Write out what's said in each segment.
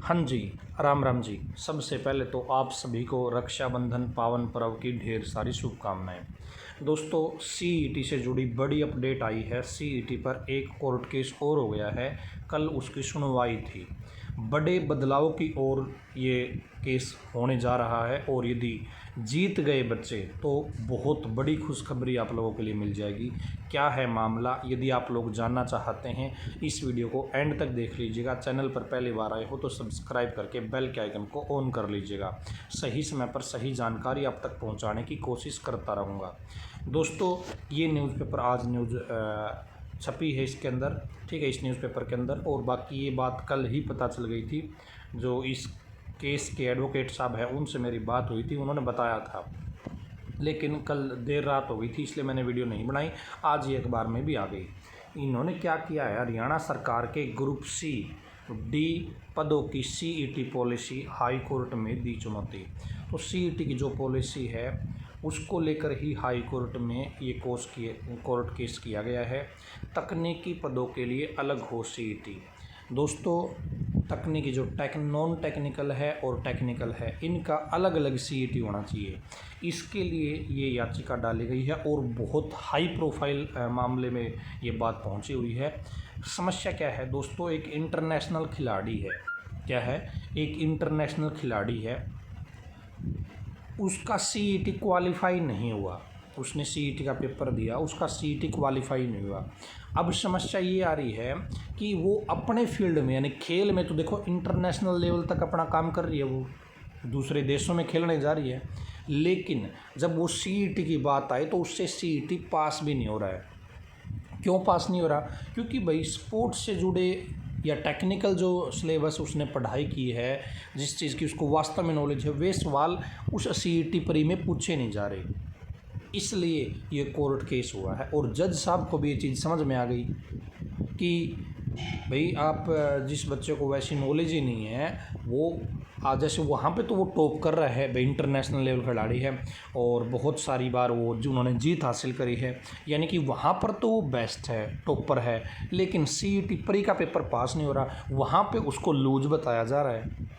हाँ जी, राम राम जी। सबसे पहले तो आप सभी को रक्षाबंधन पावन पर्व की ढेर सारी शुभकामनाएं। दोस्तों, सीईटी से जुड़ी बड़ी अपडेट आई है। सीईटी पर एक कोर्ट केस और हो गया है। कल उसकी सुनवाई थी। बड़े बदलाव की ओर ये केस होने जा रहा है और यदि जीत गए बच्चे तो बहुत बड़ी खुशखबरी आप लोगों के लिए मिल जाएगी। क्या है मामला, यदि आप लोग जानना चाहते हैं इस वीडियो को एंड तक देख लीजिएगा। चैनल पर पहली बार आए हो तो सब्सक्राइब करके बेल के आइकन को ऑन कर लीजिएगा। सही समय पर सही जानकारी आप तक पहुंचाने की कोशिश करता रहूँगा। दोस्तों, ये न्यूज़पेपर आज न्यूज़ छपी है इसके अंदर, ठीक है, इस न्यूज़पेपर के अंदर। और बाकी ये बात कल ही पता चल गई थी। जो इस केस के एडवोकेट साहब हैं उनसे मेरी बात हुई थी, उन्होंने बताया था, लेकिन कल देर रात हो गई थी इसलिए मैंने वीडियो नहीं बनाई। आज ये अखबार में भी आ गई। इन्होंने क्या किया है, हरियाणा सरकार के ग्रुप सी डी पदों की सीईटी पॉलिसी हाई कोर्ट में दी चुनौती। तो सीईटी की जो पॉलिसी है उसको लेकर ही हाई कोर्ट में ये कोर्ट केस किया गया है। तकनीकी पदों के लिए अलग हो सीईटी। दोस्तों, तकनीकी जो नॉन टेक्निकल है और टेक्निकल है, इनका अलग अलग सीईटी होना चाहिए। इसके लिए ये याचिका डाली गई है और बहुत हाई प्रोफाइल मामले में ये बात पहुंची हुई है। समस्या क्या है दोस्तों, एक इंटरनेशनल खिलाड़ी है। क्या है? एक इंटरनेशनल खिलाड़ी है, उसका सीईटी क्वालिफाई नहीं हुआ। उसने सीईटी का पेपर दिया, उसका सीईटी क्वालिफाई नहीं हुआ। अब समस्या ये आ रही है कि वो अपने फील्ड में, यानी खेल में तो देखो इंटरनेशनल लेवल तक अपना काम कर रही है, वो दूसरे देशों में खेलने जा रही है, लेकिन जब वो सीईटी की बात आए तो उससे सीईटी पास भी नहीं हो रहा है। क्यों पास नहीं हो रहा? क्योंकि भाई स्पोर्ट्स से जुड़े या टेक्निकल जो सिलेबस उसने पढ़ाई की है, जिस चीज़ की उसको वास्तव में नॉलेज है, वे सवाल उस सीईटी परी में पूछे नहीं जा रहे। इसलिए ये कोर्ट केस हुआ है और जज साहब को भी ये चीज़ समझ में आ गई कि भाई आप जिस बच्चे को वैसी नॉलेज ही नहीं है, वो आज जैसे वहाँ पे तो वो टॉप कर रहा है, भाई इंटरनेशनल लेवल खिलाड़ी है और बहुत सारी बार वो जो उन्होंने जीत हासिल करी है, यानी कि वहाँ पर तो वो बेस्ट है, टॉपर है, लेकिन सीईटी प्री का पेपर पास नहीं हो रहा, वहाँ पे उसको लूज बताया जा रहा है।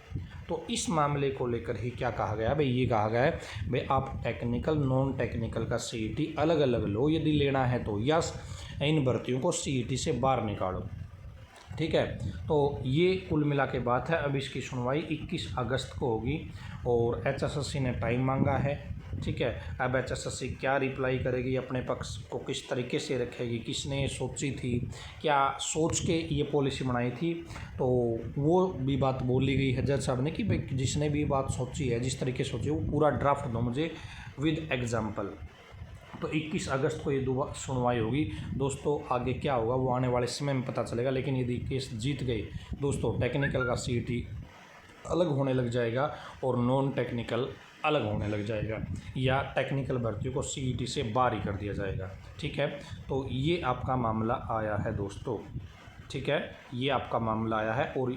तो इस मामले को लेकर ही क्या कहा गया भाई, ये कहा गया है भाई आप टेक्निकल नॉन टेक्निकल का सीईटी अलग अलग लो, यदि लेना है तो यस, इन भर्तियों को सीईटी से बाहर निकालो। ठीक है, तो ये कुल मिला के बात है। अब इसकी सुनवाई 21 अगस्त को होगी और एचएसएससी ने टाइम मांगा है। ठीक है, अब एचएसएससी क्या रिप्लाई करेगी, अपने पक्ष को किस तरीके से रखेगी, किसने ये सोची थी, क्या सोच के ये पॉलिसी बनाई थी, तो वो भी बात बोली गई है जज साहब ने कि भाई जिसने भी बात सोची है, जिस तरीके से सोची, वो पूरा ड्राफ्ट दो मुझे विद एग्जाम्पल। तो 21 अगस्त को ये दोबारा सुनवाई होगी। दोस्तों, आगे क्या होगा वो आने वाले समय में पता चलेगा, लेकिन यदि केस जीत गए दोस्तों, टेक्निकल का सीईटी अलग होने लग जाएगा और नॉन टेक्निकल अलग होने लग जाएगा, या टेक्निकल भर्तियों को सीईटी से बाहर ही कर दिया जाएगा। ठीक है, तो ये आपका मामला आया है दोस्तों। ठीक है, ये आपका मामला आया है और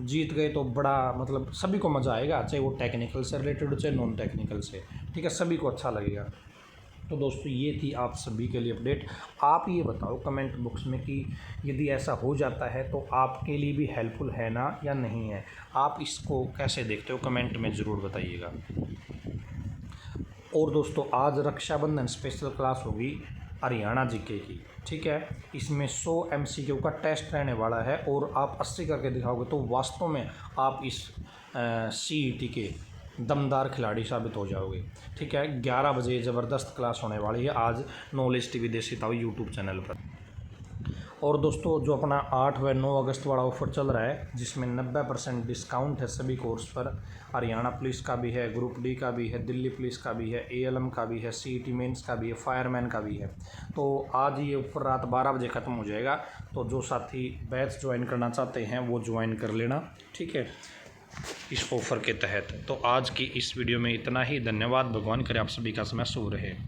जीत गए तो बड़ा मतलब सभी को मज़ा आएगा, चाहे वो टेक्निकल से रिलेटेड हो चाहे नॉन टेक्निकल से। ठीक है, सभी को अच्छा लगेगा। तो दोस्तों, ये थी आप सभी के लिए अपडेट। आप ये बताओ कमेंट बॉक्स में कि यदि ऐसा हो जाता है तो आपके लिए भी हेल्पफुल है ना या नहीं है, आप इसको कैसे देखते हो, कमेंट में ज़रूर बताइएगा। और दोस्तों, आज रक्षाबंधन स्पेशल क्लास होगी हरियाणा जीके की। ठीक है, इसमें 100 एमसीक्यू का टेस्ट रहने वाला है और आप 80 करके दिखाओगे तो वास्तव में आप इस सीईटी के दमदार खिलाड़ी साबित हो जाओगे। ठीक है, 11 बजे ज़बरदस्त क्लास होने वाली है आज नॉलेज टीवी देसी ताऊ यूट्यूब चैनल पर। और दोस्तों, जो अपना 8 व 9 अगस्त वाला ऑफ़र चल रहा है जिसमें 90% डिस्काउंट है सभी कोर्स पर, हरियाणा पुलिस का भी है, ग्रुप डी का भी है, दिल्ली पुलिस का भी है, एएलएम का भी है, सीईटी मेंस का भी है, फायरमैन का भी है। तो आज ये ऑफ़र रात 12 बजे ख़त्म हो जाएगा। तो जो साथी बैच ज्वाइन करना चाहते हैं वो ज्वाइन कर लेना। ठीक है, इस ऑफ़र के तहत। तो आज की इस वीडियो में इतना ही। धन्यवाद। भगवान करे आप सभी का समय शुभ रहे।